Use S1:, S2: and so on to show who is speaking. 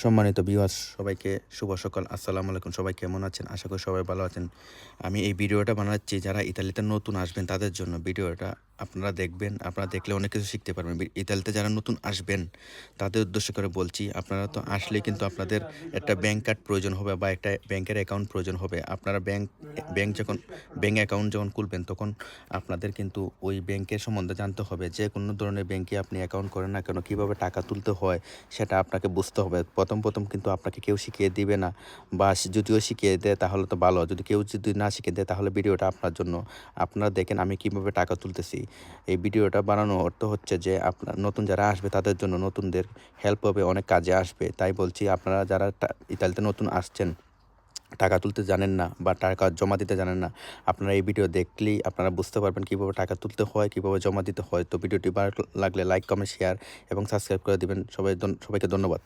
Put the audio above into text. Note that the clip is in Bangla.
S1: সম্মানিত ভিউয়ার্স সবাইকে শুভ সকাল। আসসালামু আলাইকুম। সবাই কেমন আছেন? আশা করি সবাই ভালো আছেন। আমি এই ভিডিওটা বানাচ্ছি যারা ইতালিতে নতুন আসবেন তাদের জন্য। ভিডিওটা আপনারা দেখবেন, আপনারা দেখলে অনেক কিছু শিখতে পারবেন। ইতালিতে যারা নতুন আসবেন তাদের উদ্দেশ্য করে বলছি, আপনারা তো আসলেই কিন্তু আপনাদের একটা ব্যাংক কার্ড প্রয়োজন হবে বা একটা ব্যাংকের অ্যাকাউন্ট প্রয়োজন হবে। আপনারা ব্যাংক অ্যাকাউন্ট যখন খুলবেন তখন আপনাদের কিন্তু ওই ব্যাংকের সম্বন্ধে জানতে হবে। যে কোনো ধরনের ব্যাংকে আপনি অ্যাকাউন্ট করেন না কেন, কীভাবে টাকা তুলতে হয় সেটা আপনাকে বুঝতে হবে। প্রথম কিন্তু আপনাকে কেউ শিখিয়ে দিবে না, বা যদিও শিখিয়ে দেয় তাহলে তো ভালো। যদি না শিখিয়ে দেয় তাহলে ভিডিওটা আপনার জন্য। আপনারা দেখেন আমি কীভাবে টাকা তুলতেছি। এই ভিডিওটা বানানোর অর্থ হচ্ছে যে আপনার নতুন যারা আসবে তাদের জন্য, নতুনদের হেল্প হবে, অনেক কাজে আসবে। তাই বলছি আপনারা যারা ইতালিতে নতুন আসছেন, টাকা তুলতে জানেন না বা টাকা জমা দিতে জানেন না, আপনারা এই ভিডিও দেখলেই আপনারা বুঝতে পারবেন কীভাবে টাকা তুলতে হয়, কীভাবে জমা দিতে হয়। তো ভিডিওটি ভালো লাগলে লাইক, কমেন্ট, শেয়ার এবং সাবস্ক্রাইব করে দিবেন। সবাইকে ধন্যবাদ।